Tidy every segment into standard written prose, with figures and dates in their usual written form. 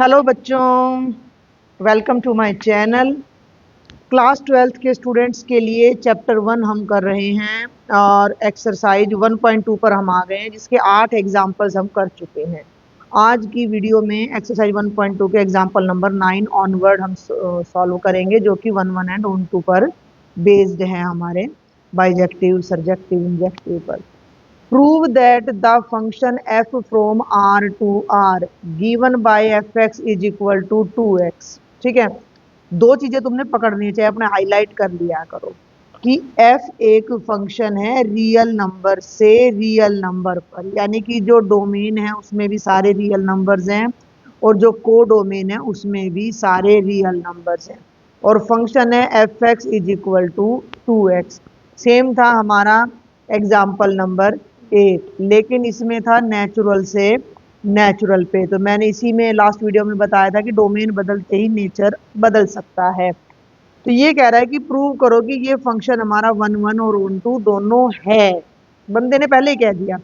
Hello बच्चों, welcome to my channel. Class 12th के students के लिए चैप्टर 1 हम कर रहे हैं और एक्सरसाइज 1.2 पर हम आ गए हैं, जिसके 8 एग्जाम्पल्स हम कर चुके हैं। आज की वीडियो में एक्सरसाइज 1.2 के एग्जाम्पल नंबर 9 ऑनवर्ड हम सॉल्व करेंगे, जो कि 1 एंड 1 2 पर बेस्ड है, हमारे बाइजेक्टिव, सर्जेक्टिव, इंजेक्टिव पर। Prove that the function f from R to R given by fx is equal to 2x। ठीक है, दो चीजें तुमने पकड़नी चाहिए, अपने हाईलाइट कर लिया करो कि f एक फंक्शन है रियल नंबर से रियल नंबर पर, यानी कि जो डोमेन है उसमें भी सारे रियल नंबर्स हैं और जो को डोमेन है उसमें भी सारे रियल नंबर्स हैं, और फंक्शन है F x is equal to 2x। Same था हमारा एग्जाम्पल नंबर 8, लेकिन इसमें था नेचुरल से नेचुरल पे। तो मैंने इसी में लास्ट वीडियो में बताया था कि डोमेन बदलते ही नेचर बदल सकता है। तो ये कह रहा है कि प्रूव करो कि ये फंक्शन हमारा 1 और 1 दोनों है। बंदे ने पहले ही कह दिया।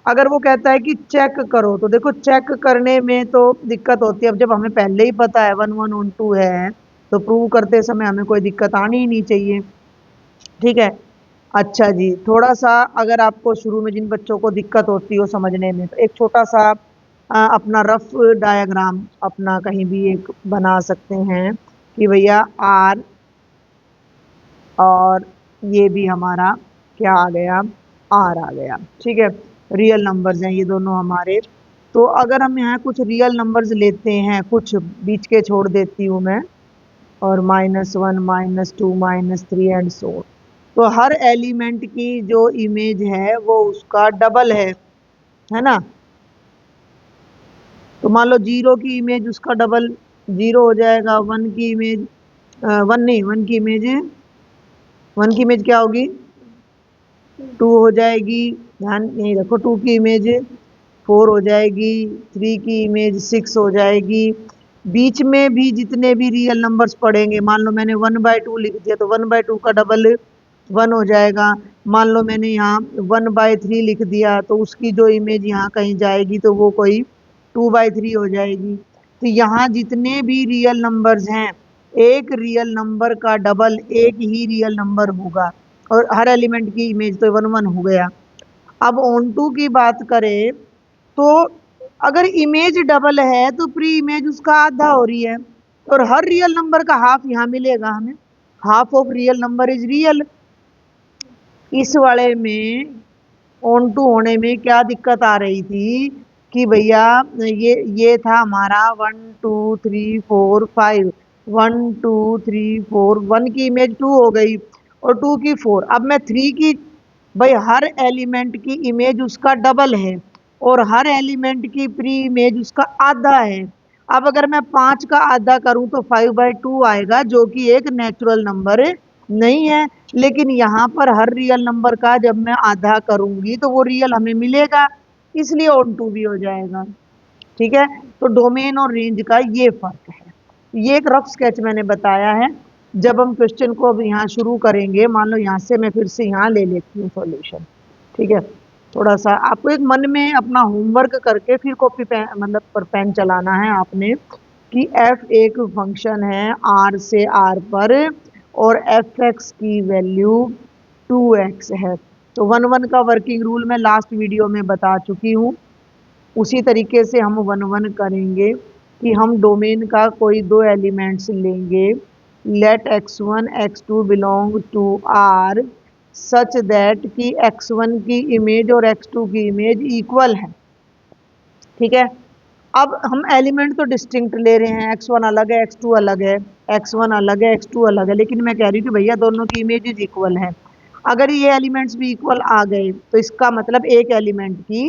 अगर वो कहता है कि चेक करो, तो देखो चेक करने में तो दिक्कत होती है। अब जब हमें पहले ही पता है 1 है, तो प्रूव करते समय हमें कोई दिक्कत आनी ही नहीं चाहिए। ठीक है, अच्छा जी, थोड़ा सा अगर आपको शुरू में जिन बच्चों को दिक्कत होती हो समझने में, तो एक छोटा सा अपना रफ डायग्राम अपना कहीं भी एक बना सकते हैं कि भैया आर और ये भी हमारा क्या आ गया, आर आ गया। ठीक है, रियल नंबर्स हैं ये दोनों हमारे। तो अगर हम यहाँ कुछ रियल नंबर्स लेते हैं, कुछ बीच के छोड़ देती हूँ मैं, और -1, -2, -3 एंड सो, तो हर एलिमेंट की जो इमेज है वो उसका डबल है ना। तो मान लो 0 की इमेज उसका डबल 0 हो जाएगा। 1 की इमेज 1 नहीं, 1 की इमेज क्या होगी, 2 हो जाएगी। ध्यान यही रखो, 2 की इमेज 4 हो जाएगी, 3 की इमेज 6 हो जाएगी। बीच में भी जितने भी रियल नंबर्स पड़ेंगे, मान लो मैंने 1/2 लिख दिया तो 1/2 का डबल 1 हो जाएगा। मान लो मैंने यहाँ 1/3 लिख दिया तो उसकी जो इमेज यहाँ कहीं जाएगी तो वो कोई 2/3 हो जाएगी। तो यहाँ जितने भी रियल नंबर्स हैं, एक रियल नंबर का डबल एक ही रियल नंबर होगा, और हर एलिमेंट की इमेज तो 1 हो गया। अब ऑन टू की बात करें तो अगर इमेज डबल है तो प्री इमेज उसका आधा हो रही है, और हर रियल नंबर का हाफ यहाँ मिलेगा हमें। Half of real number is real. इस वाले में ऑन टू होने में क्या दिक्कत आ रही थी कि भैया ये था हमारा 1 2 3 4 5, 1 2 3 4, 1 की इमेज 2 हो गई और 2 की 4। अब मैं 3 की, भाई हर एलिमेंट की इमेज उसका डबल है और हर एलिमेंट की प्री इमेज उसका आधा है। अब अगर मैं 5 का आधा करूं तो 5/2 आएगा, जो कि एक नेचुरल नंबर नहीं है। लेकिन यहाँ पर हर रियल नंबर का जब मैं आधा करूंगी तो वो रियल हमें मिलेगा, इसलिए ऑन टू भी हो जाएगा। ठीक है, तो डोमेन और रेंज का ये फर्क है। ये एक रफ स्केच मैंने बताया है। जब हम क्वेश्चन को अब यहाँ शुरू करेंगे, मान लो यहाँ से मैं फिर से यहाँ ले लेती हूँ सॉल्यूशन। ठीक है, थोड़ा सा आपको एक मन में अपना होमवर्क करके फिर कॉपी पेन मतलब पर पेन चलाना है आपने, कि f एक फंक्शन है r से r पर और fx की वैल्यू 2x है। तो 1 का वर्किंग रूल मैं लास्ट वीडियो में बता चुकी हूँ। उसी तरीके से हम 1 करेंगे कि हम डोमेन का कोई दो एलिमेंट्स लेंगे। Let x1 x2 belong to r such that कि x1 की इमेज और x2 की इमेज इक्वल है। ठीक है, अब हम एलिमेंट तो डिस्टिंक्ट ले रहे हैं, x1 अलग है x2 अलग है, x1 अलग है x2 अलग है, लेकिन मैं कह रही हूँ कि भैया दोनों की इमेजेस इक्वल है। अगर ये एलिमेंट्स भी इक्वल आ गए तो इसका मतलब एक एलिमेंट की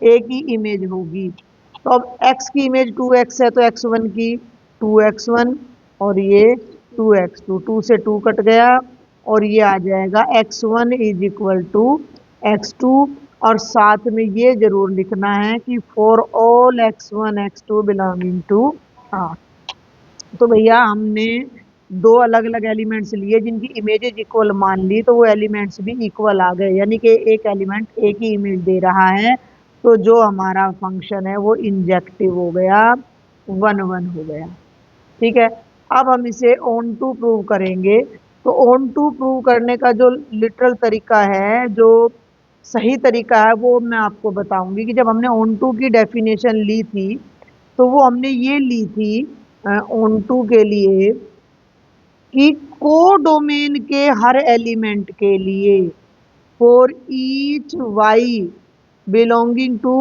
एक ही इमेज होगी। तो अब x की इमेज 2x है तो x1 की 2x1 और ये 2x2, 2 से 2 कट गया और ये आ जाएगा x1 is equal to x2। और साथ में ये जरूर लिखना है कि for all x1 x2 belonging to R। तो भैया हमने दो अलग अलग एलिमेंट्स लिए जिनकी इमेजेस इक्वल मान ली, तो वो एलिमेंट्स भी इक्वल आ गए, यानी कि एक एलिमेंट एक ही इमेज दे रहा है। तो जो हमारा फंक्शन है वो इंजेक्टिव हो गया। 1 1 हो गया। ठीक है, अब हम इसे ऑन टू प्रूव करेंगे। तो ऑन टू प्रूव करने का जो लिटरल तरीका है, जो सही तरीका है, वो मैं आपको बताऊंगी। कि जब हमने ऑन टू की डेफिनेशन ली थी तो वो हमने ये ली थी ऑन टू के लिए कि कोडोमेन के हर एलिमेंट के लिए for each Y belonging to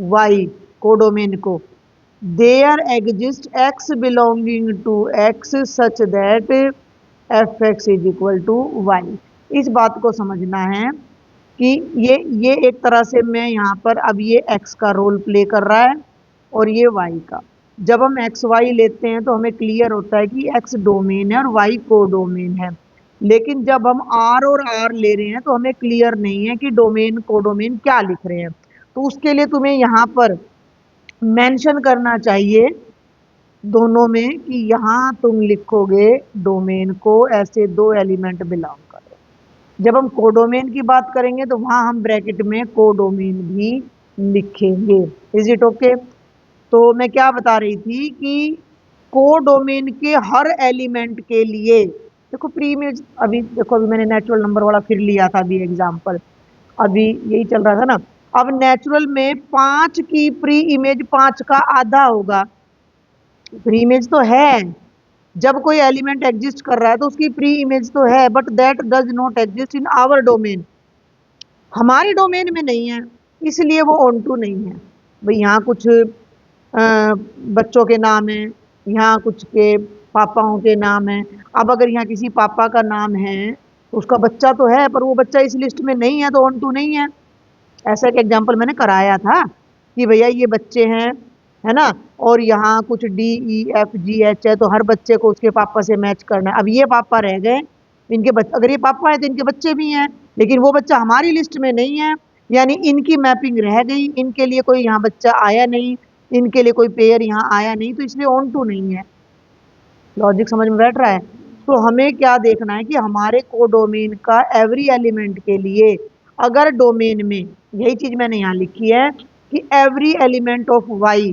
Y codomain को there exist X belonging to X such that F x is equal to Y. इस बात को समझना है कि ये एक तरह से मैं यहाँ पर अब ये एक्स का रोल प्ले कर रहा है और ये वाई का। जब हम एक्स वाई लेते हैं तो हमें क्लियर होता है कि एक्स डोमेन है और वाई को डोमेन है। लेकिन जब हम आर और आर ले रहे हैं तो हमें क्लियर नहीं है कि डोमेन को डोमेन क्या लिख रहे हैं। तो उसके लिए तुम्हें यहाँ पर मेंशन करना चाहिए दोनों में कि यहाँ तुम लिखोगे डोमेन को ऐसे 2 एलिमेंट बिलोंग करे। जब हम कोडोमेन की बात करेंगे तो वहां हम ब्रैकेट में कोडोमेन भी लिखेंगे। Is it okay? तो मैं क्या बता रही थी कि कोडोमेन के हर एलिमेंट के लिए देखो प्री इमेज, अभी देखो अभी मैंने नेचुरल नंबर वाला फिर लिया था अभी एग्जांपल, अभी यही चल रहा था ना। अब नेचुरल में 5 की प्री इमेज 5 का आधा होगा। प्री इमेज तो है, जब कोई एलिमेंट एग्जिस्ट कर रहा है तो उसकी प्री इमेज तो है, but that does not exist in our domain. हमारे डोमेन में नहीं है, इसलिए वो ऑन टू नहीं है। भाई यहाँ कुछ बच्चों के नाम है, यहाँ कुछ के पापाओं के नाम है। अब अगर यहाँ किसी पापा का नाम है तो उसका बच्चा तो है, पर वो बच्चा इस लिस्ट में नहीं है तो ऑन टू नहीं है। ऐसा एक एग्जाम्पल मैंने कराया था कि भैया ये बच्चे हैं, है ना, और यहाँ कुछ D E F G H है, तो हर बच्चे को उसके पापा से मैच करना है। अब ये पापा रह गए, इनके बच्चे, अगर ये पापा है तो इनके बच्चे भी हैं, लेकिन वो बच्चा हमारी लिस्ट में नहीं है, यानी इनकी मैपिंग रह गई, इनके लिए कोई यहाँ बच्चा आया नहीं, इनके लिए कोई पेयर यहाँ आया नहीं, तो इसलिए ऑन टू नहीं है। लॉजिक समझ में बैठ रहा है? तो हमें क्या देखना है कि हमारे कोडोमेन का एवरी एलिमेंट के लिए, अगर डोमेन में, यही चीज मैंने यहाँ लिखी है कि एवरी एलिमेंट ऑफ वाई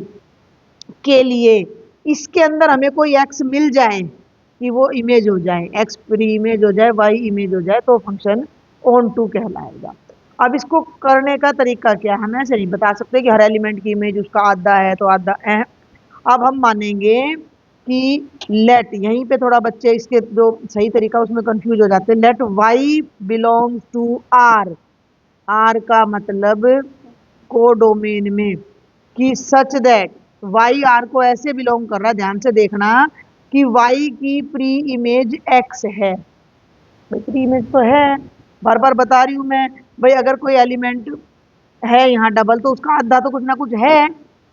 के लिए इसके अंदर हमें कोई एक्स मिल जाए कि वो इमेज हो जाए, एक्स प्री इमेज हो जाए, वाई इमेज हो जाए, तो फंक्शन ऑन टू कहलाएगा। अब इसको करने का तरीका क्या है? हम ऐसे नहीं बता सकते कि हर एलिमेंट की इमेज उसका आधा है तो आधा है। अब हम मानेंगे कि लेट, यहीं पे थोड़ा बच्चे इसके जो सही तरीका उसमें कंफ्यूज हो जाते हैं। Let Y belongs to R, R का मतलब कोडोमेन में, कि सच दैट वाई आर को ऐसे बिलोंग कर रहा है, ध्यान से देखना, कि वाई की प्री इमेज एक्स है। भाई प्री इमेज तो है, बार बार बता रही हूं मैं। भाई अगर कोई एलिमेंट है यहाँ डबल तो उसका आधा तो कुछ ना कुछ है,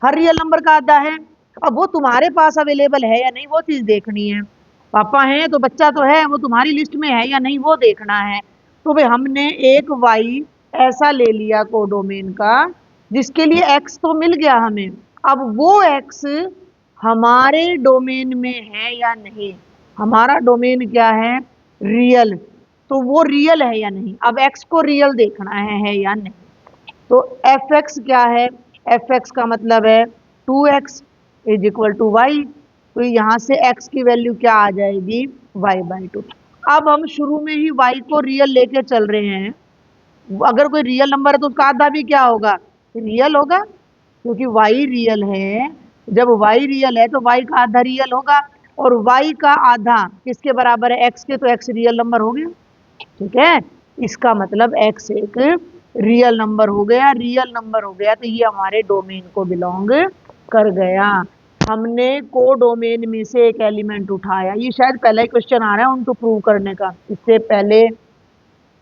हर रियल नंबर का आधा है। अब वो तुम्हारे पास अवेलेबल है या नहीं वो चीज देखनी है। पापा हैं तो बच्चा तो है, वो तुम्हारी लिस्ट में है या नहीं वो देखना है। तो भाई हमने एक वाई ऐसा ले लिया कोडोमेन का जिसके लिए एक्स तो मिल गया हमें। अब वो एक्स हमारे डोमेन में है या नहीं, हमारा डोमेन क्या है? रियल। तो वो रियल है या नहीं, अब एक्स को रियल देखना है या नहीं। तो एफ एक्स क्या है? एफ एक्स का मतलब है 2x is equal to Y. तो यहाँ से x की वैल्यू क्या आ जाएगी? y/2। अब हम शुरू में ही y को रियल लेके चल रहे हैं। अगर कोई रियल नंबर है तो उसका आधा भी क्या होगा? रियल होगा, क्योंकि y रियल है। जब y रियल है तो y का आधा रियल होगा, और y का आधा किसके बराबर है? x के, तो x रियल नंबर हो गया। ठीक है, इसका मतलब x एक रियल नंबर हो गया। रियल नंबर हो गया तो ये हमारे डोमेन को बिलोंग कर गया। हमने को डोमेन में से एक एलिमेंट उठाया। ये शायद पहला ही क्वेश्चन आ रहा है उनको प्रूव करने का। इससे पहले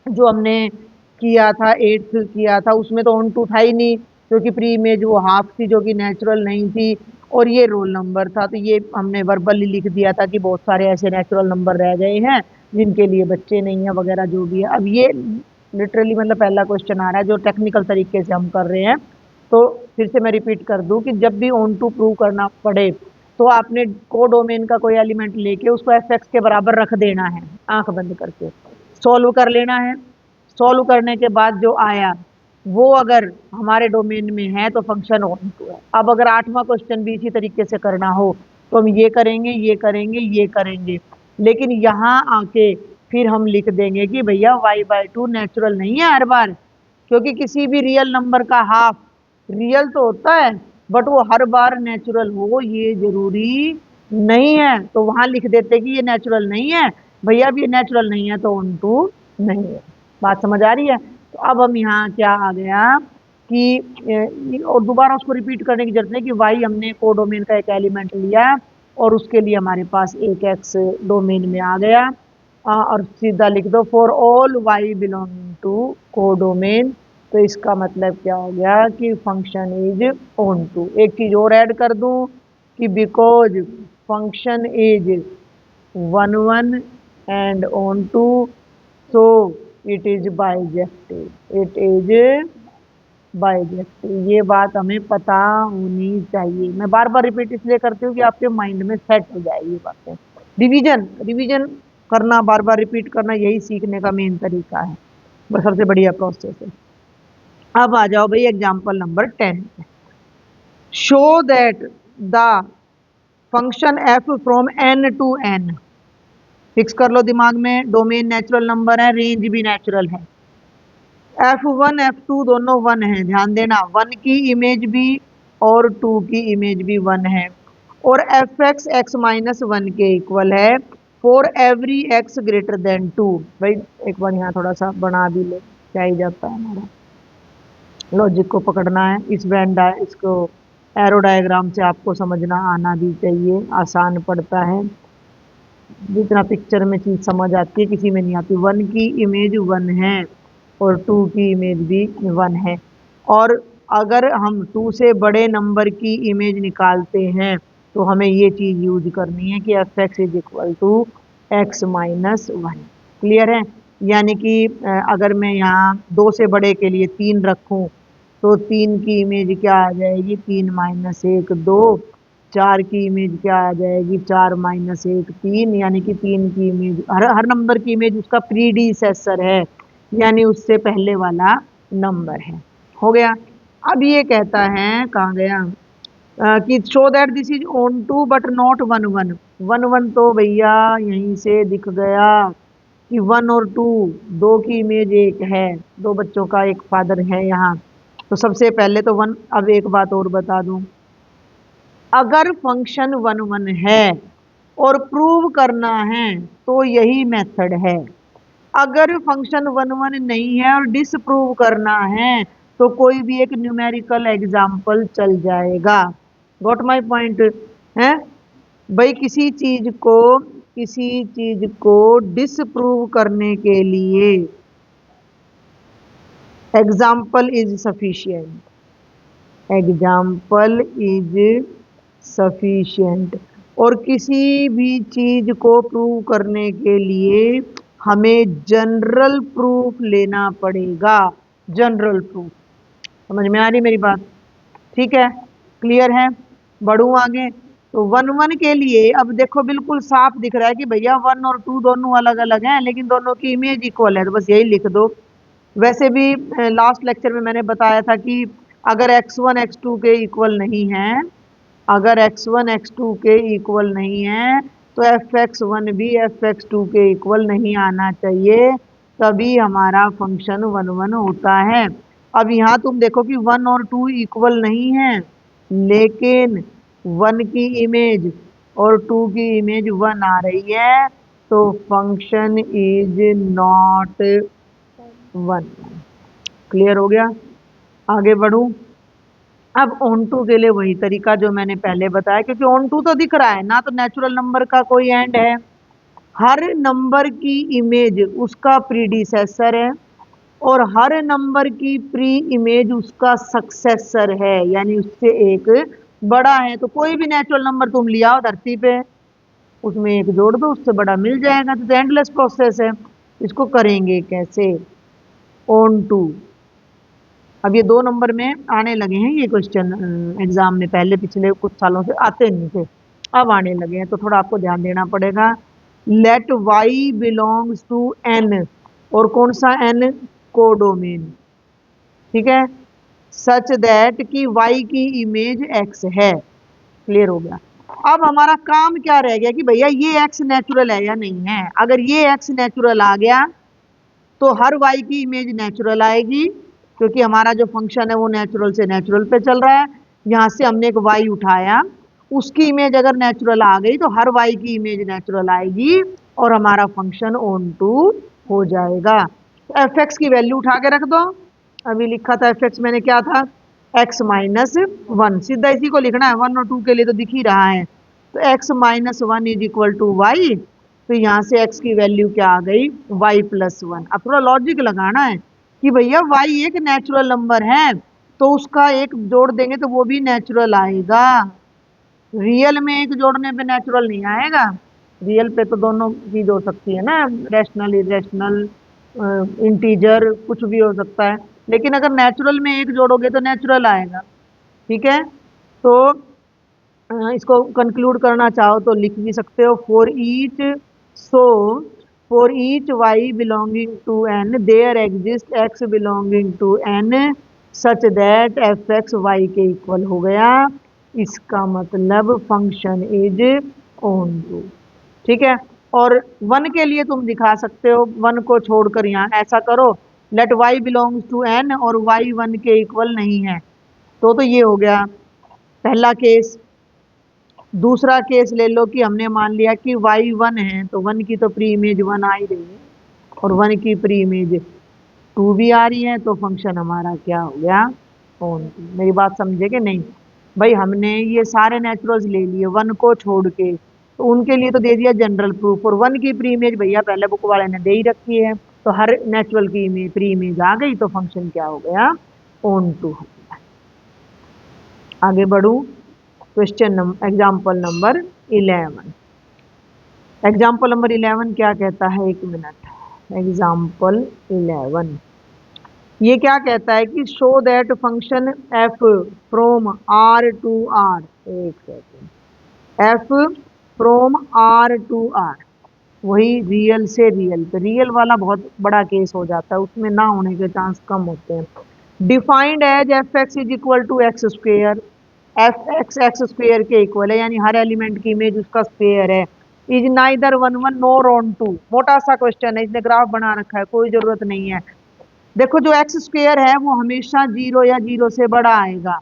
जो हमने किया था, 8th किया था, उसमें तो ऑन टू था ही नहीं, क्योंकि प्री इमेज वो हाफ थी जो कि नेचुरल नहीं थी, और ये रोल नंबर था। तो ये हमने वर्बली लिख दिया था कि बहुत सारे ऐसे नेचुरल नंबर रह गए हैं जिनके लिए बच्चे नहीं है वगैरह जो भी है। अब ये लिटरली मतलब पहला क्वेश्चन आ रहा है जो टेक्निकल तरीके से हम कर रहे हैं। तो फिर से मैं रिपीट कर दूं कि जब भी ऑन टू प्रूव करना पड़े तो आपने को डोमेन का कोई एलिमेंट लेके उसको एफ एक्स के बराबर रख देना है, आंख बंद करके सॉल्व कर लेना है। सॉल्व करने के बाद जो आया वो अगर हमारे डोमेन में है तो फंक्शन ऑन टू है। अब अगर 8वां क्वेश्चन भी इसी तरीके से करना हो तो हम ये करेंगे, ये करेंगे, ये करेंगे, लेकिन यहाँ आके फिर हम लिख देंगे कि भैया y/2 नेचुरल नहीं है हर बार, क्योंकि किसी भी रियल नंबर का हाफ रियल तो होता है, बट वो हर बार नेचुरल हो ये जरूरी नहीं है। तो वहां लिख देते कि ये नेचुरल नहीं है भैया, अब ये नेचुरल नहीं है तो ऑन टू नहीं है। बात समझ आ रही है? तो अब हम यहाँ क्या आ गया कि और दोबारा उसको रिपीट करने की जरूरत नहीं कि वाई हमने कोडोमेन का एक एलिमेंट लिया और उसके लिए हमारे पास एक एक्स डोमेन में आ गया। और सीधा लिख दो for all Y belonging to codomain. तो इसका मतलब क्या हो गया कि फंक्शन इज ऑन टू। एक चीज और ऐड कर दूं कि because function is 1 1 and onto, so it is bijective. It is bijective. ये बात हमें पता होनी चाहिए। मैं बार बार रिपीट इसलिए करती हूँ कि आपके माइंड में सेट हो जाए ये बातें। रिवीजन रिवीजन करना, बार बार रिपीट करना, यही सीखने का मेन तरीका है, बस सबसे बढ़िया प्रोसेस है। अब आ जाओ भाई example number 10। Show that the function F from n to n। Fix कर लो दिमाग में, डोमेन नेचुरल नंबर है, रेंज भी नेचुरल है। F1 F2 दोनों 1 है, ध्यान देना, 1 की इमेज भी और 2 की इमेज भी 1 है, और fx x-1 के इक्वल है for every x greater than 2। भाई एक बार यहाँ थोड़ा सा बना भी ले, क्या ही जाता है, हमारा लॉजिक को पकड़ना है। इस इसको एरो डायग्राम से आपको समझना आना भी चाहिए, आसान पड़ता है। जितना पिक्चर में चीज समझ आती है किसी में नहीं आती। 1 की इमेज 1 है और 2 की इमेज भी 1 है, और अगर हम 2 से बड़े नंबर की इमेज निकालते हैं तो हमें ये चीज यूज करनी है कि F x is equal to x-1। Clear है? यानी कि अगर मैं यहाँ 2 से बड़े के लिए 3 रखूं तो 3 की इमेज क्या आ जाएगी, 3 - 1 2। 4 की इमेज क्या आ जाएगी, 4 - 1 3। यानी कि 3 की इमेज, हर नंबर की इमेज उसका प्रीडिसेसर है, यानी उससे पहले वाला नंबर है। हो गया? अब ये कहता है, कहाँ गया, कि show that this is onto but not 1 1। 1 1 तो भैया यहीं से दिख गया कि 1 और 2 दो की इमेज एक है, दो बच्चों का एक फादर है यहाँ। तो सबसे पहले तो 1। अब एक बात और बता दूं, अगर फंक्शन 1 1 है और प्रूव करना है तो यही मेथड है। अगर फंक्शन 1 1 नहीं है और डिसप्रूव करना है तो कोई भी एक न्यूमेरिकल एग्जाम्पल चल जाएगा। गॉट माय पॉइंट है? भाई किसी चीज को डिसप्रूव करने के लिए example is sufficient. Example is sufficient. और किसी भी चीज को प्रूव करने के लिए हमें जनरल प्रूफ लेना पड़ेगा। जनरल प्रूफ, समझ में आ रही मेरी बात? ठीक है, क्लियर है? बढ़ू आगे। तो 1 1 के लिए अब देखो बिल्कुल साफ दिख रहा है कि भैया 1 और 2 दोनों अलग अलग हैं, लेकिन दोनों की इमेज इक्वल है, तो बस यही लिख दो। वैसे भी लास्ट लेक्चर में मैंने बताया था कि अगर x1 x2 के इक्वल नहीं है, अगर x1 x2 के इक्वल नहीं है तो fx1 भी fx2 के इक्वल नहीं आना चाहिए, तभी हमारा फंक्शन 1 1 होता है। अब यहाँ तुम देखो कि 1 और 2 इक्वल नहीं है, लेकिन 1 की इमेज और 2 की इमेज 1 आ रही है, तो फंक्शन इज नॉट 1। क्लियर हो गया? आगे बढ़ूं। अब ऑन टू के लिए वही तरीका जो मैंने पहले बताया, क्योंकि ऑन टू तो दिख रहा है ना, तो नेचुरल नंबर का कोई एंड है। हर नंबर की इमेज उसका प्रीडिसेसर है और हर नंबर की प्री इमेज उसका सक्सेसर है, यानी उससे एक बड़ा है। तो कोई भी नेचुरल नंबर तुम लिया हो धरती पे, उसमें एक जोड़ दो, उससे बड़ा मिल जाएगा। तो एंडलेस प्रोसेस है। इसको करेंगे कैसे? Onto. अब ये 2 नंबर में आने लगे हैं ये क्वेश्चन एग्जाम में, पहले पिछले कुछ सालों से आते नहीं थे, अब आने लगे हैं, तो थोड़ा आपको ध्यान देना पड़ेगा। Let y belongs to n, और कौन सा n? कोडोमेन। ठीक है, सच दैट कि y की इमेज x है। क्लियर हो गया। अब हमारा काम क्या रह गया कि भैया ये x नेचुरल है या नहीं है। अगर ये x नेचुरल आ गया तो हर y की इमेज नेचुरल आएगी, क्योंकि हमारा जो फंक्शन है वो नेचुरल से नेचुरल पे चल रहा है। यहां से हमने एक y उठाया, उसकी इमेज अगर नेचुरल आ गई तो हर y की इमेज नेचुरल आएगी और हमारा फंक्शन ऑन टू हो जाएगा। तो एफ एक्स की वैल्यू उठा के रख दो। अभी लिखा था एफ एक्स मैंने, क्या था, x माइनस वन, सीधा इसी को लिखना है, 1 और 2 के लिए तो दिख ही रहा है। तो x minus one is equal to Y. तो यहाँ से x की वैल्यू क्या आ गई, y प्लस वन। अब थोड़ा लॉजिक लगाना है कि भैया y एक नेचुरल नंबर है तो उसका एक जोड़ देंगे तो वो भी नेचुरल आएगा। रियल में एक जोड़ने पे नेचुरल नहीं आएगा। रियल पे तो दोनों चीज हो सकती है ना, रैशनल इरेशनल, इंटीजर, कुछ भी हो सकता है। लेकिन अगर नेचुरल में एक जोड़ोगे तो नेचुरल आएगा। ठीक है, तो इसको कंक्लूड करना चाहो तो लिख भी सकते हो, for each, so for each y belonging to n there exist x belonging to n such that F X Y के इक्वल हो गया। इसका मतलब फंक्शन इज ऑन टू। ठीक है, और वन के लिए तुम दिखा सकते हो, वन को छोड़कर यहाँ ऐसा करो, let y belongs to n और y वन के इक्वल नहीं है। तो ये हो गया पहला केस। दूसरा केस ले लो कि हमने मान लिया कि y वन है, तो वन की तो प्री इमेज वन आ ही रही है और वन की प्री इमेज टू भी आ रही है, तो फंक्शन हमारा क्या हो गया, ऑन टू। मेरी बात समझे कि नहीं भाई, हमने ये सारे नेचुरल्स ले लिए वन को छोड़ के, तो उनके लिए तो दे दिया जनरल प्रूफ, और वन की प्री इमेज भैया पहले बुक वाले ने दे ही रखी है, तो हर नेचुरल की इमेज प्री इमेज आ गई, तो फंक्शन क्या हो गया, ऑन टू हो गया। आगे बढ़ू, question number, example number 11। Example number 11 क्या कहता है, एक मिनट, एग्जाम्पल 11 ये क्या कहता है कि show that function F from R to R, एक second, F from R to R, वही रियल से रियल, तो रियल वाला बहुत बड़ा केस हो जाता है, उसमें ना होने के चांस कम होते हैं। Defined as f x is equal to x square, f x x square के इक्वल है, यानी हर एलिमेंट की इमेज उसका स्क्वेयर है। Is neither one one nor onto, मोटा सा क्वेश्चन है, इसने ग्राफ बना रखा है, कोई जरूरत नहीं है। देखो जो एक्स स्क्वेयर है वो हमेशा जीरो या जीरो से बड़ा आएगा,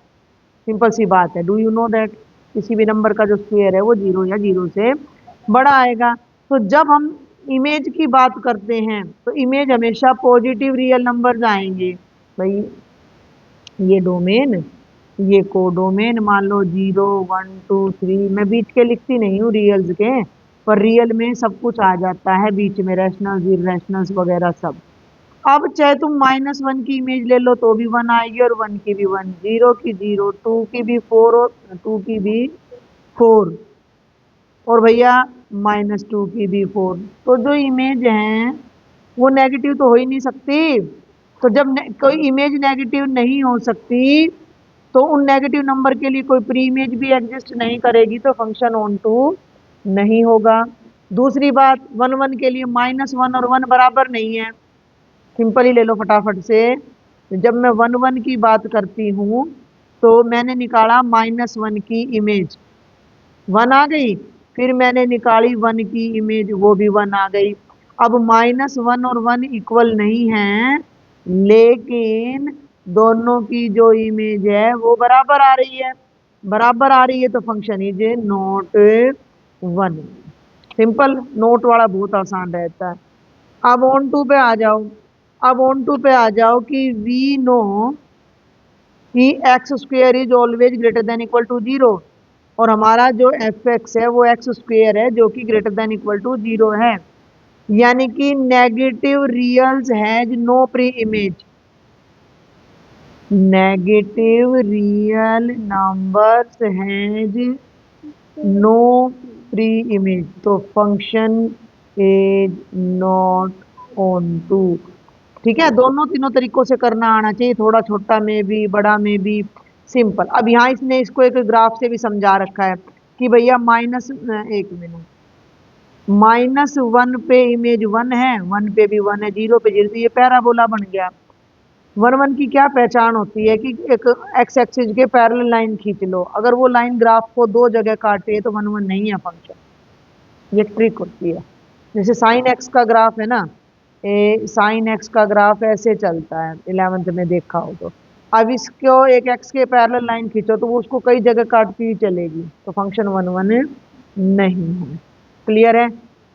सिंपल सी बात है। डू यू नो दैट किसी भी नंबर का जो स्क्वेयर है वो जीरो या जीरो से बड़ा आएगा। तो जब हम इमेज की बात करते हैं तो इमेज हमेशा पॉजिटिव रियल नंबर्स आएंगे भाई। ये डोमेन, ये कोडोमेन, मान लो 0 1 2 3, मैं बीच के लिखती नहीं हूँ रियल्स के, पर रियल में सब कुछ आ जाता है बीच में, रैशनल्स इरेशनल्स वगैरह सब। अब चाहे तुम माइनस वन की इमेज ले लो तो भी वन आएगी, और वन की भी वन, जीरो की जीरो, टू की भी फोर, और टू की भी फोर, और भैया माइनस टू की भी फोर। तो जो इमेज है वो नेगेटिव तो हो ही नहीं सकती। तो जब कोई इमेज नेगेटिव नहीं हो सकती तो उन नेगेटिव नंबर के लिए कोई प्री इमेज भी एग्जिस्ट नहीं करेगी, तो फंक्शन ऑन टू नहीं होगा। दूसरी बात, वन वन के लिए माइनस वन और वन बराबर नहीं है, सिंपल ही ले लो फटाफट से। जब मैं वन वन की बात करती हूँ तो मैंने निकाला माइनस वन की इमेज, वन आ गई, फिर मैंने निकाली वन की इमेज, वो भी वन आ गई। अब माइनस वन और वन इक्वल नहीं है, लेकिन दोनों की जो इमेज है वो बराबर आ रही है, बराबर आ रही है, तो function is not one. Simple, note वाला बहुत आसान रहता है। अब ऑन टू पे आ जाओ, अब ऑन टू पे आ जाओ कि वी नो कि x square is always greater than equal to zero, और हमारा जो एफ एक्स है वो एक्स स्क्वेयर है जो कि greater than equal to zero है, यानी कि negative reals has no pre image, negative real numbers has no pre image, तो फंक्शन इज नॉट ऑन टू। ठीक है, दोनों तीनों तरीकों से करना आना चाहिए, थोड़ा छोटा में भी बड़ा में भी, सिंपल। अब यहाँ इसने इसको एक ग्राफ से भी समझा रखा है कि भैया माइनस, एक मिनट, -1 पे इमेज 1 है, 1 पे भी 1 है, 0 पे 0, तो ये पैराबोला बन गया। वन वन की क्या पहचान होती है कि एक एक्स एक्सिस के पैरेलल लाइन खींच लो, अगर वो लाइन ग्राफ को दो जगह काटे तो वन वन नहीं है फंक्शन। ये ट्रिक होती है। जैसे साइन एक्स का ग्राफ है ना, साइन एक्स का ग्राफ ऐसे चलता है, 11th में देखा हो तो। अब इसको एक एक्स के पैरेलल लाइन खींचो तो वो उसको कई जगह काटती ही चलेगी, तो फंक्शन वन वन नहीं है। क्लियर है?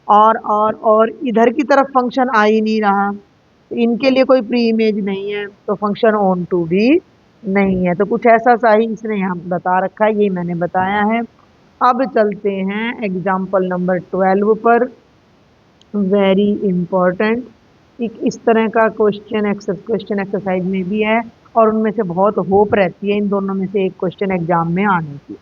और इधर की तरफ फंक्शन आ ही नहीं रहा, तो इनके लिए कोई प्री इमेज नहीं है, तो फंक्शन ऑन टू भी नहीं है। तो कुछ ऐसा सा ही इसने यहाँ बता रखा है, ये मैंने बताया है। अब चलते हैं एग्जाम्पल नंबर 12 पर। वेरी इंपॉर्टेंट, एक इस तरह का क्वेश्चन एक्सरसाइज में भी है, और उनमें से बहुत होप रहती है इन दोनों में से एक क्वेश्चन एग्जाम में आने की।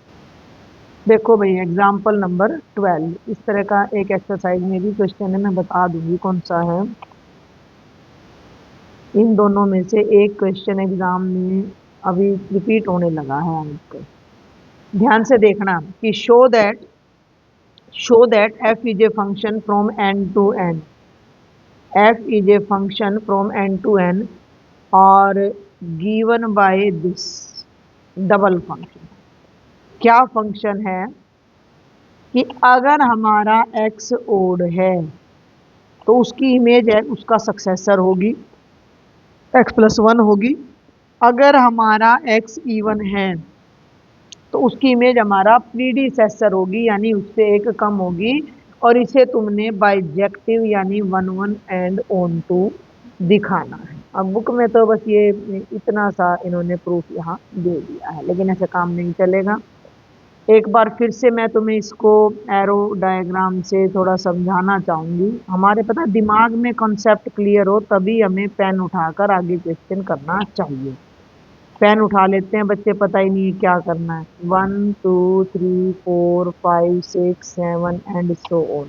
देखो भाई एग्जाम्पल नंबर 12, इस तरह का एक एक्सरसाइज में भी क्वेश्चन है, मैं बता दूंगी कौन सा है। इन दोनों में से एक क्वेश्चन एग्जाम में अभी रिपीट होने लगा है आपको। ध्यान से देखना कि show that f is a function from n to n, f is a function from n to n और given by this double function. क्या फंक्शन है कि अगर हमारा x ओड है तो उसकी इमेज है उसका सक्सेसर होगी, x+1 होगी। अगर हमारा x इवन है तो उसकी इमेज हमारा प्रीडिसेसर होगी, यानी उससे एक कम होगी, और इसे तुमने बाइजेक्टिव यानी one one and onto दिखाना है। अब बुक में तो बस ये इतना सा इन्होंने प्रूफ यहाँ दे दिया है, लेकिन ऐसे काम नहीं चलेगा। एक बार फिर से मैं तुम्हें इसको एरो डायग्राम से थोड़ा समझाना चाहूँगी। हमारे पता दिमाग में कॉन्सेप्ट क्लियर हो तभी हमें पेन उठाकर आगे क्वेश्चन करना चाहिए। पेन उठा लेते हैं बच्चे, पता ही नहीं है क्या करना है। 1 2 3 4 5 6 7 and so on,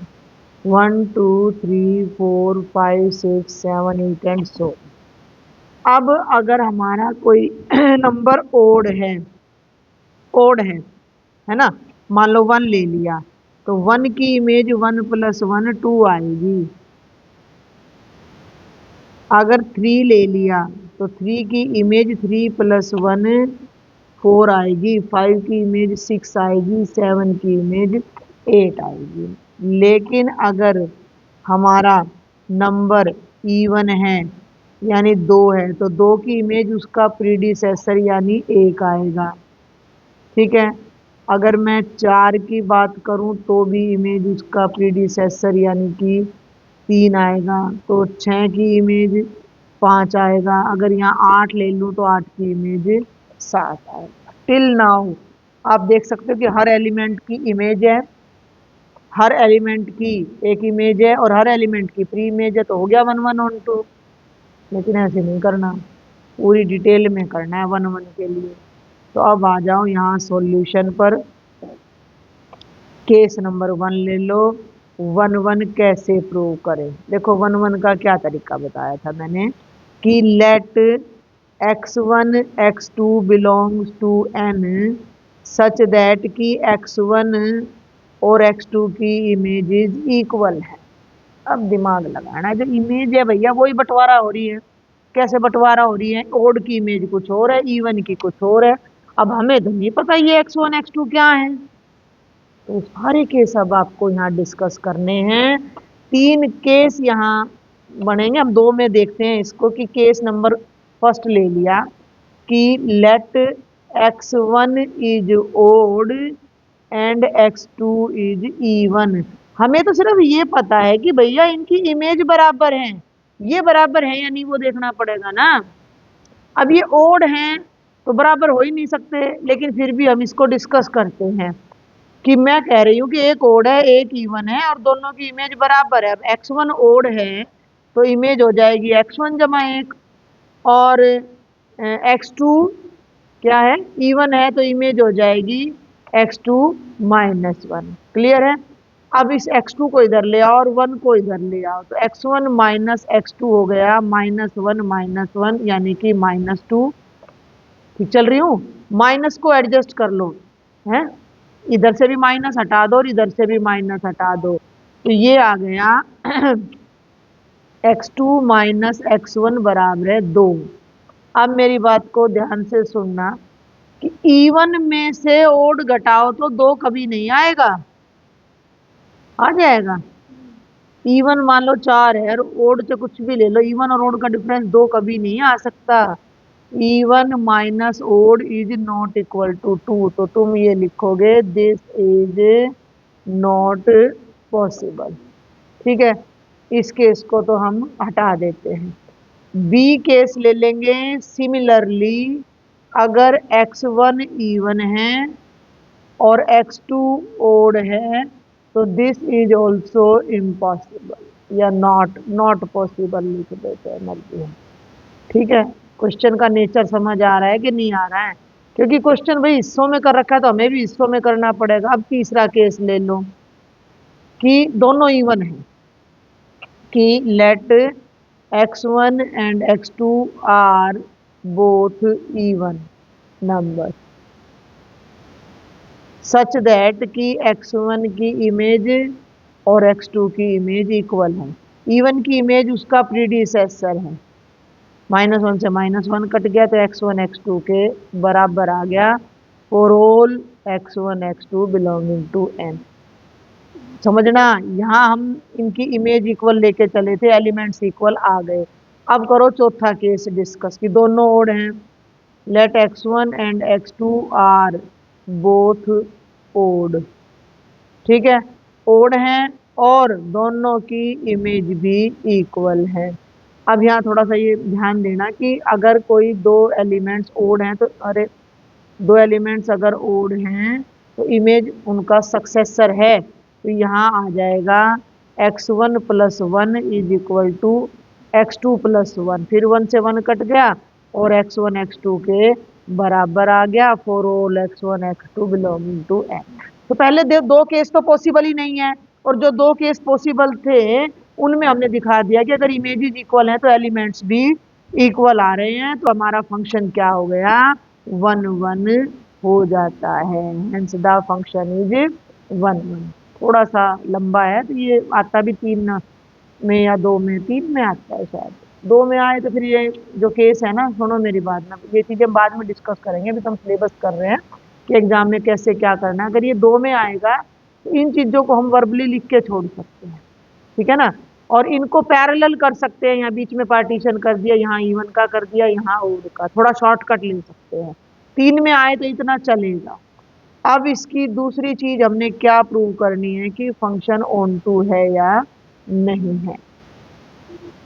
1 2 3 4 5 6 7 8 and so. अब अगर हमारा कोई नंबर ओड है ना, मान लो 1 ले लिया, तो 1 की इमेज 1+1 2 आएगी। अगर 3 ले लिया तो 3 की इमेज 3+1 4 आएगी, 5 की इमेज 6 आएगी, 7 की इमेज 8 आएगी। लेकिन अगर हमारा नंबर इवन है यानी 2 है तो 2 की इमेज उसका प्रीडिसेसर यानी 1 आएगा। ठीक है, अगर मैं 4 की बात करूं तो भी इमेज उसका प्रीडिसेसर यानी कि 3 आएगा, तो 6 की इमेज 5 आएगा। अगर यहाँ 8 ले लूँ तो 8 की इमेज 7 आएगा। टिल नाउ आप देख सकते हो कि हर एलिमेंट की इमेज है, हर एलिमेंट की एक इमेज है, और हर एलिमेंट की प्री इमेज है, तो हो गया 1 1 ऑन 2। लेकिन ऐसे नहीं करना, पूरी डिटेल में करना है 1 1 के लिए। तो अब आ जाओ यहाँ सॉल्यूशन पर। केस नंबर 1 ले लो, 1 1 कैसे प्रूव करें। देखो 1 1 का क्या तरीका बताया था मैंने कि let x1 x2 belongs to n such that कि x1 और x2 की इमेजेस इक्वल है। अब दिमाग लगाना है, जो इमेज है भैया वही बंटवारा हो रही है। कैसे बंटवारा हो रही है? ओड की इमेज कुछ और है, इवन की कुछ और है। अब हमें तो नहीं पता ये x1 x2 क्या है, तो सारे केस अब आपको यहाँ डिस्कस करने हैं। 3 केस यहाँ बनेंगे, हम 2 में देखते हैं इसको। कि केस नंबर फर्स्ट ले लिया कि let x1 is odd and x2 is even. हमें तो सिर्फ ये पता है कि भैया इनकी इमेज बराबर है, ये बराबर है या नहीं वो देखना पड़ेगा ना। अब ये ओड हैं तो बराबर हो ही नहीं सकते, लेकिन फिर भी हम इसको डिस्कस करते हैं कि मैं कह रही हूँ कि एक ओड है एक इवन है और दोनों की इमेज बराबर है। अब x1 ओड है तो इमेज हो जाएगी x1 जमा 1, और x2 क्या है, इवन है, तो इमेज हो जाएगी x2 -1। क्लियर है? अब इस x2 को इधर ले आओ और 1 को इधर ले आओ, तो x1 -x2 हो गया -1 -1 यानी कि -2। ठीक चल रही हूँ? माइनस को एडजस्ट कर लो, है इधर से भी माइनस हटा दो और इधर से भी माइनस हटा दो, तो ये आ गया x2 - x1 बराबर है 2। अब मेरी बात को ध्यान से सुनना कि इवन में से ओड घटाओ तो 2 कभी नहीं आएगा, आ जाएगा। इवन मान लो 4 है और ओड से कुछ भी ले लो, इवन और ओड का डिफरेंस 2 कभी नहीं आ सकता। Even minus odd is not equal to 2, तो तुम ये लिखोगे दिस इज नॉट पॉसिबल। ठीक है, इस केस को तो हम हटा देते हैं। बी केस ले लेंगे। सिमिलरली अगर x1 इवन है और x2 ओड है तो दिस इज ऑल्सो इम्पॉसिबल या नॉट पॉसिबल लिख देते हैं, मर्जी है। ठीक है, क्वेश्चन का नेचर समझ आ रहा है कि नहीं आ रहा है? क्योंकि क्वेश्चन भाई हिस्सों में कर रखा है तो हमें भी हिस्सों में करना पड़ेगा। अब तीसरा केस ले लो कि दोनों इवन है, कि let x1 and x2 are both even number such that कि x1 की इमेज और x2 की इमेज इक्वल है। इवन की इमेज उसका प्रीडिसेसर है, -1 से -1 कट गया तो x1 x2 के बराबर आ गया for all x1 x2 belonging to n। समझना, यहाँ हम इनकी इमेज इक्वल लेके चले थे, एलिमेंट्स इक्वल आ गए। अब करो चौथा केस डिस्कस कि दोनों ओड हैं। Let x1 and x2 are both odd. ठीक है, ओड हैं और दोनों की इमेज भी इक्वल है। अब यहाँ थोड़ा सा ये ध्यान देना कि अगर कोई दो एलिमेंट्स ओड हैं तो अरे दो एलिमेंट्स अगर ओड हैं तो इमेज उनका सक्सेसर है, तो यहाँ आ जाएगा x1 + 1 is equal to x2 + 1, फिर 1 से 1 कट गया और x1 x2 के बराबर आ गया for all x1 x2 belonging to n। तो पहले दो केस तो पॉसिबल ही नहीं है, और जो दो केस पॉसिबल थे उनमें हमने दिखा दिया कि अगर इमेजेस इक्वल हैं तो एलिमेंट्स भी इक्वल आ रहे हैं, तो हमारा फंक्शन क्या हो गया, 1 1 हो जाता है। Hence the function is 1 1। थोड़ा सा लंबा है तो ये आता भी 3 में या 2 में, 3 में आता है शायद, 2 में आए तो फिर ये जो केस है ना, सुनो मेरी बात ना, ये चीजें बाद में डिस्कस करेंगे, अभी तो हम सिलेबस कर रहे हैं कि एग्जाम में कैसे क्या करना है। अगर ये 2 में आएगा तो इन चीजों को हम वर्बली लिख के छोड़ सकते हैं, ठीक है ना, और इनको पैरेलल कर सकते हैं, यहाँ बीच में पार्टीशन कर दिया, यहाँ इवन का कर दिया, यहाँ ओड का, थोड़ा शॉर्टकट ले सकते हैं। 3 में आए तो इतना चलेगा। अब इसकी दूसरी चीज हमने क्या प्रूव करनी है कि फंक्शन ऑन टू है या नहीं है।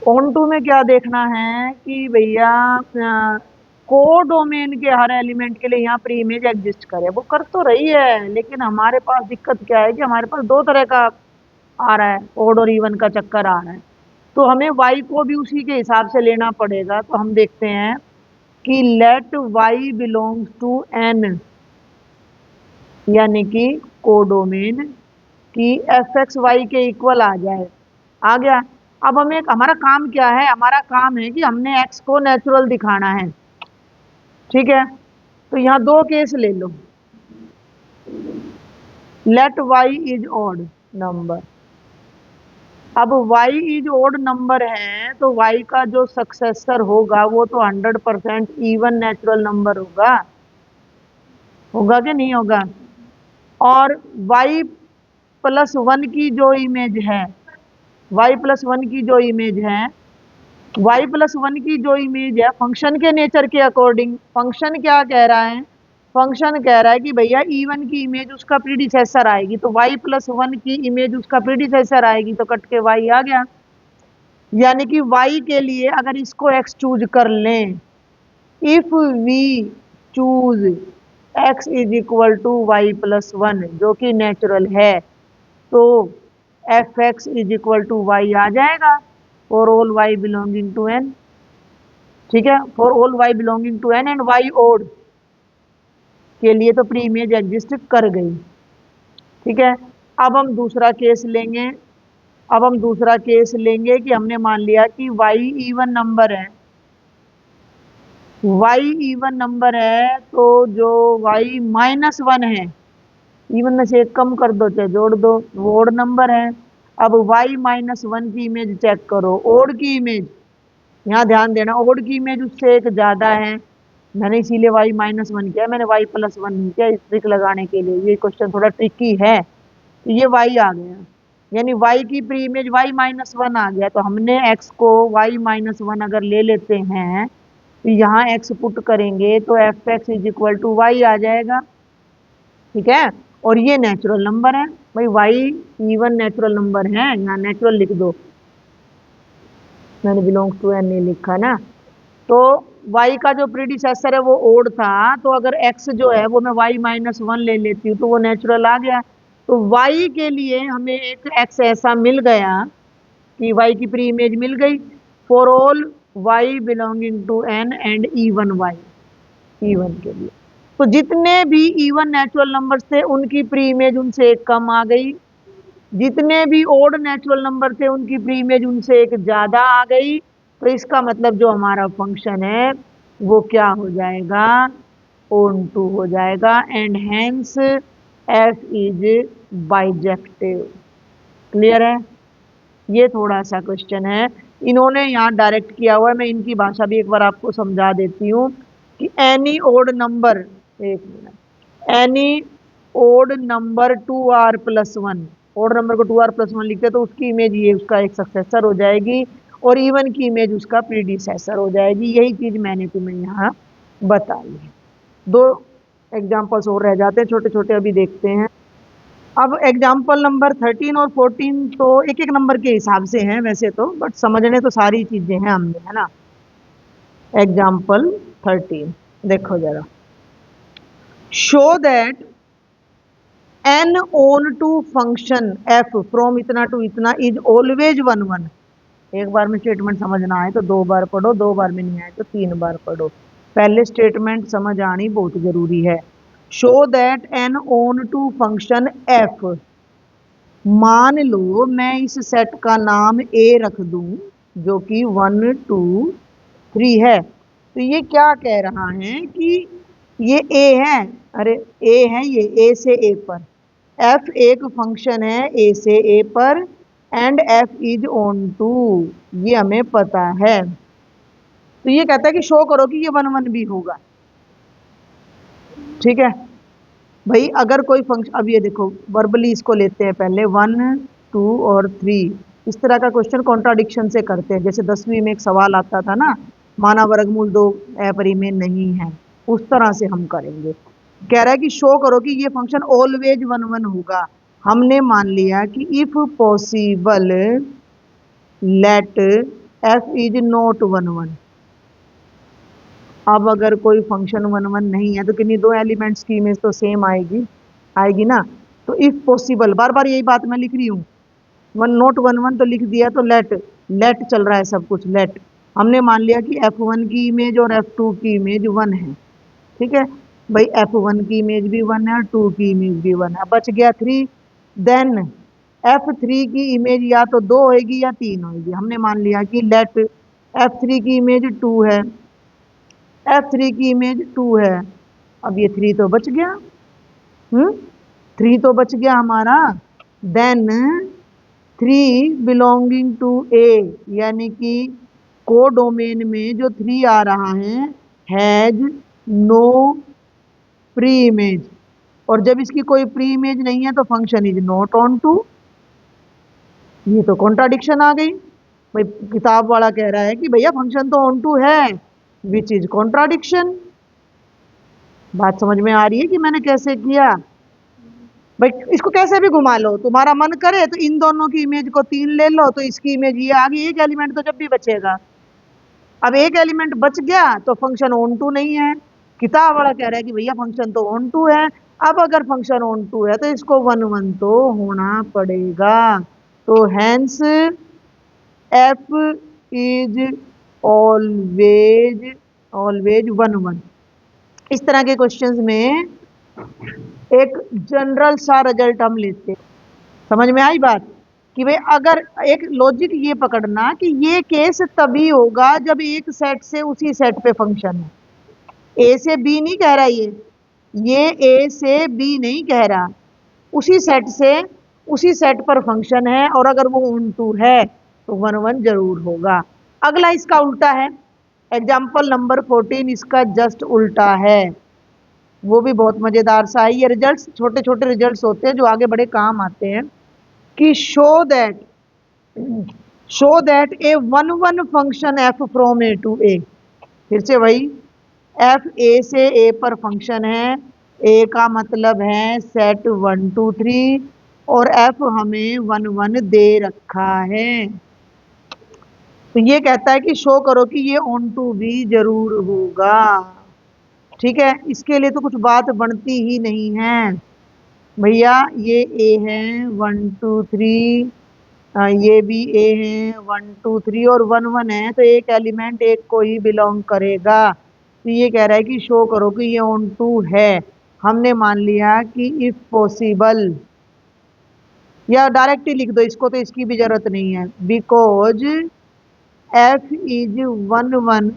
ऑन टू में क्या देखना है कि भैया कोडोमेन के हर एलिमेंट के लिए यहाँ प्री इमेज एग्जिस्ट करे। वो कर तो रही है, लेकिन हमारे पास दिक्कत क्या है कि हमारे पास दो तरह का आ रहा है, ओड और इवन का चक्कर आ रहा है, तो हमें y को भी उसी के हिसाब से लेना पड़ेगा। तो हम देखते हैं कि let y belongs to n, यानी कि कोडोमेन की f(x, y) के इक्वल आ जाए, आ गया। अब हमें हमारा काम क्या है, हमारा काम है कि हमने x को नेचुरल दिखाना है। ठीक है, तो यहाँ दो केस ले लो। Let y is odd number. अब y इज ऑड नंबर है तो y का जो सक्सेसर होगा वो तो 100% इवन नेचुरल नंबर होगा, होगा कि नहीं होगा। और y + 1 की जो इमेज है, y + 1 की जो इमेज है, y + 1 की जो इमेज है फंक्शन के नेचर के अकॉर्डिंग, फंक्शन क्या कह रहा है, फंक्शन कह रहा है कि भैया इवन की इमेज उसका प्रीडिसेसर आएगी, तो y + 1 की इमेज उसका प्रीडिसेसर आएगी, तो कट के y आ गया। यानी कि y के लिए अगर इसको x चूज कर लें, if we choose x is equal to y + 1 जो कि नेचुरल है, तो f(x) is equal to y आ जाएगा for all y belonging to n। ठीक है, for all y belonging to n and y odd के लिए तो प्री इमेज एग्जिस्ट कर गई। ठीक है, अब हम दूसरा केस लेंगे। अब हम दूसरा केस लेंगे कि हमने मान लिया कि y इवन नंबर है, y इवन नंबर है, तो जो y -1 है, इवन में से एक कम कर दो चाहे जोड़ दो, वो ओड नंबर है। अब y -1 की इमेज चेक करो, ओड की इमेज यहाँ ध्यान देना, ओड की इमेज उससे एक ज्यादा है, मैंने इसीलिए y-1 किया, मैंने y+1 नहीं किया इस ट्रिक लगाने के लिए। ये क्वेश्चन थोड़ा ट्रिकी है। तो ये y आ गया, यानी y की प्री इमेज y-1 आ गया, तो हमने x को y-1 अगर ले लेते हैं तो यहाँ x पुट करेंगे तो fx = y आ जाएगा। ठीक है, और ये नेचुरल नंबर है भाई, y इवन नेचुरल नंबर है, यहाँ नेचुरल लिख दो, मैंने बिलोंग्स टू n नहीं लिखा ना। तो y का जो प्रीडिसेसर है वो ओड था, तो अगर x जो है वो मैं y-1 ले लेती हूँ तो वो नेचुरल आ गया। तो y के लिए हमें एक x ऐसा मिल गया कि y की प्री इमेज मिल गई for all y belonging to n and even y, even के लिए। तो जितने भी इवन नेचुरल नंबर्स थे उनकी प्री इमेज उनसे एक कम आ गई, जितने भी ओड नेचुरल नंबर थे उनकी प्री इमेज उनसे एक ज्यादा आ गई। तो इसका मतलब जो हमारा फंक्शन है वो क्या हो जाएगा, ओन टू हो जाएगा, and hence f is bijective. Clear है, ये थोड़ा सा क्वेश्चन है, इन्होंने यहाँ डायरेक्ट किया हुआ है, मैं इनकी भाषा भी एक बार आपको समझा देती हूँ कि एनी ओड नंबर, एक minute, any odd number 2r+1, odd number को 2r+1 लिखते हैं तो उसकी इमेज ये उसका एक सक्सेसर हो जाएगी, और इवन की इमेज उसका प्रीडिसेसर हो जाएगी। यही चीज मैंने तुम्हें यहाँ बताई है। दो एग्जाम्पल्स और रह जाते हैं छोटे छोटे, अभी देखते हैं। अब एग्जाम्पल नंबर 13 और 14 तो एक एक नंबर के हिसाब से हैं वैसे तो, बट समझने तो सारी चीजें हैं हमने, है ना। एग्जाम्पल 13 देखो जरा, show that n on to function f from इतना टू इतना इज ऑलवेज 1 1। एक बार में स्टेटमेंट समझना आए तो 2 बार पढ़ो, 2 बार में नहीं आए तो 3 बार पढ़ो, पहले स्टेटमेंट समझ आनी बहुत जरूरी है। Show that n on to function f, मान लो मैं इस सेट का नाम a रख दूं जो कि 1 2 3 है, तो ये क्या कह रहा है कि ये a है, अरे a है, ये a से a पर, f एक फंक्शन है a से a पर, and f is onto, ये हमें पता है। तो ये कहता है कि शो करो कि ये 1 1 भी होगा। ठीक है भाई, अगर कोई फंक्शन, अब ये देखो वर्बली इसको लेते हैं पहले, 1 2 और 3, इस तरह का क्वेश्चन कॉन्ट्राडिक्शन से करते हैं, जैसे 10वीं में एक सवाल आता था ना, माना वर्गमूल 2 अपरिमेय नहीं है, उस तरह से हम करेंगे। कह रहा है कि शो करो कि ये फंक्शन ऑलवेज 1 1 होगा। हमने मान लिया कि if possible let F is not 1 1। अब अगर कोई फंक्शन 1 1 नहीं है तो किन्हीं दो एलिमेंट्स की इमेज तो सेम आएगी, आएगी ना। तो इफ पॉसिबल, बार बार यही बात मैं लिख रही हूँ, 1 नॉट 1 1 तो लिख दिया, तो लेट, लेट चल रहा है सब कुछ, लेट हमने मान लिया कि f1 की इमेज और f2 की इमेज 1 है। ठीक है भाई, f1 की इमेज भी 1 है और 2 की इमेज भी 1 है, बच गया 3। देन f3 की इमेज या तो 2 होगी या 3 होगी, हमने मान लिया कि लेट f3 की इमेज 2 है, f3 की इमेज 2 है। अब ये 3 तो बच गया, 3 तो बच गया हमारा। देन 3 बिलोंगिंग टू ए, यानी कि को डोमेन में जो 3 आ रहा है हैज नो प्री इमेज, और जब इसकी कोई प्री इमेज नहीं है तो function is not on to. ये तो कॉन्ट्राडिक्शन आ गई भाई, किताब वाला कह रहा है कि भैया फंक्शन तो ऑन टू है, विच इज कॉन्ट्राडिक्शन। बात समझ में आ रही है कि मैंने कैसे किया भाई, इसको कैसे भी घुमा लो, तुम्हारा मन करे तो इन दोनों की इमेज को 3 ले लो तो इसकी इमेज ये आ गई, एक एलिमेंट तो जब भी बचेगा। अब एक एलिमेंट बच गया तो फंक्शन ऑन टू नहीं है, किताब वाला कह रहा है कि भैया फंक्शन तो ऑन टू है। अब अगर फंक्शन ऑन टू है तो इसको 1 1 तो होना पड़ेगा, तो hence f is always, always 1 1। इस तरह के क्वेश्चंस में एक जनरल सा रिजल्ट हम लेते हैं। समझ में आई बात कि भाई, अगर एक लॉजिक ये पकड़ना कि ये केस तभी होगा जब एक सेट से उसी सेट पे फंक्शन है, ए से बी नहीं कह रहा, ये ए से बी नहीं कह रहा, उसी सेट से उसी सेट पर फंक्शन है, और अगर वो ऑन टू है तो 1 1 जरूर होगा। अगला इसका उल्टा है, एग्जाम्पल नंबर 14 इसका जस्ट उल्टा है, वो भी बहुत मजेदार सा है। ये रिजल्ट्स छोटे छोटे रिजल्ट्स होते हैं जो आगे बड़े काम आते हैं, कि show that A one one function F from A to A. फिर से वही, एफ ए से ए पर फंक्शन है, ए का मतलब है सेट 1 2 3, और एफ हमें 1 1 दे रखा है। तो ये कहता है कि शो करो कि ये ऑन टू भी जरूर होगा। ठीक है, इसके लिए तो कुछ बात बनती ही नहीं है भैया। ये ए है 1 2 3, ये भी ए है 1 2 3 और 1 1 है, तो एक एलिमेंट एक को ही बिलोंग करेगा। तो ये कह रहा है कि शो करो कि ये ऑन टू है। हमने मान लिया कि इफ पॉसिबल, या डायरेक्ट ही लिख दो इसको, तो इसकी भी जरूरत नहीं है, बिकॉज एफ इज 1 1,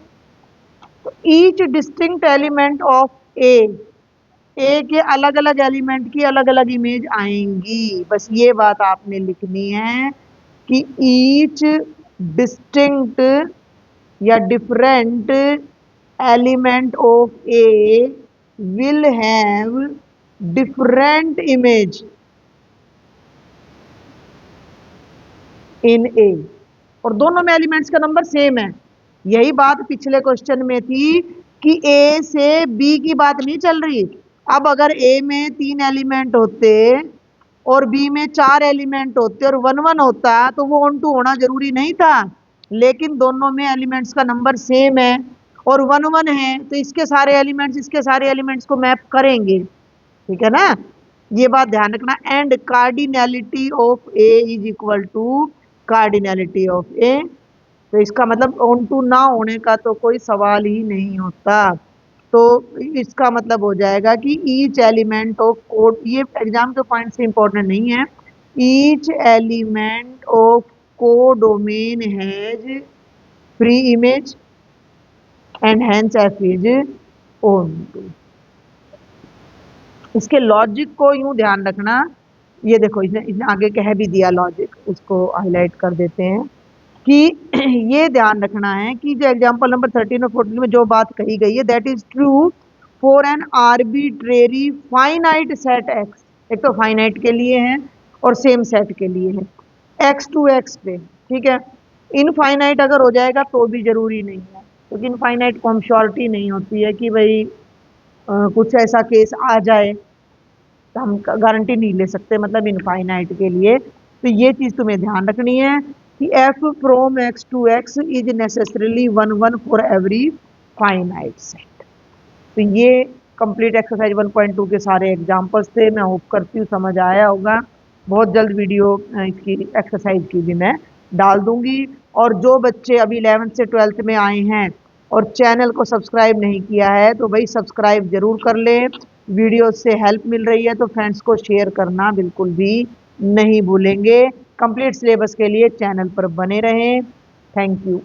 तो ईच डिस्टिंक्ट एलिमेंट ऑफ ए के अलग अलग एलिमेंट की अलग अलग इमेज आएंगी। बस ये बात आपने लिखनी है कि ईच डिस्टिंक्ट या different element of A will have different image in A, और दोनों में एलिमेंट्स का नंबर सेम है। यही बात पिछले क्वेश्चन में थी कि ए से बी की बात नहीं चल रही। अब अगर ए में 3 एलिमेंट होते और बी में 4 एलिमेंट होते और 1 1 होता तो वो ऑन टू होना जरूरी नहीं था, लेकिन दोनों में एलिमेंट्स का नंबर सेम है और 1 1 है, तो इसके सारे एलिमेंट्स इसके सारे एलिमेंट्स को मैप करेंगे। ठीक है ना, ये बात ध्यान रखना। And cardinality of A is equal to cardinality of A, तो इसका मतलब ऑन टू ना होने का तो कोई सवाल ही नहीं होता। तो इसका मतलब हो जाएगा कि ईच एलिमेंट ऑफ कोड, ये एग्जाम के पॉइंट से इंपॉर्टेंट नहीं है, each element of codomain has preimage and hence f is onto. इसके लॉजिक को यूं ध्यान रखना, ये देखो इसने आगे कह भी दिया लॉजिक, उसको हाईलाइट कर देते हैं कि ये ध्यान रखना है कि जो एग्जांपल नंबर 13 और 14 में जो बात कही गई है, that is true for an arbitrary finite set x. एक तो फाइनाइट के लिए है और सेम सेट के लिए है, एक्स टू एक्स पे। ठीक है, इनफाइनाइट अगर हो जाएगा तो भी जरूरी नहीं है, क्योंकि इनफाइनाइट को हम श्योरिटी नहीं होती है कि भाई कुछ ऐसा केस आ जाए, तो हम गारंटी नहीं ले सकते, मतलब इनफाइनाइट के लिए। तो ये चीज तुम्हें ध्यान रखनी है कि f from x to x is necessarily 1 1 for every finite set. तो ये कंप्लीट एक्सरसाइज 1.2 के सारे एग्जांपल्स थे। मैं होप करती हूँ समझ आया होगा। बहुत जल्द वीडियो इसकी एक्सरसाइज की भी मैं डाल दूंगी। और जो बच्चे अभी 11th से 12th में आए हैं और चैनल को सब्सक्राइब नहीं किया है, तो भाई सब्सक्राइब जरूर कर ले। वीडियो से हेल्प मिल रही है तो फ्रेंड्स को शेयर करना बिल्कुल भी नहीं भूलेंगे। कंप्लीट सिलेबस के लिए चैनल पर बने रहें। Thank you.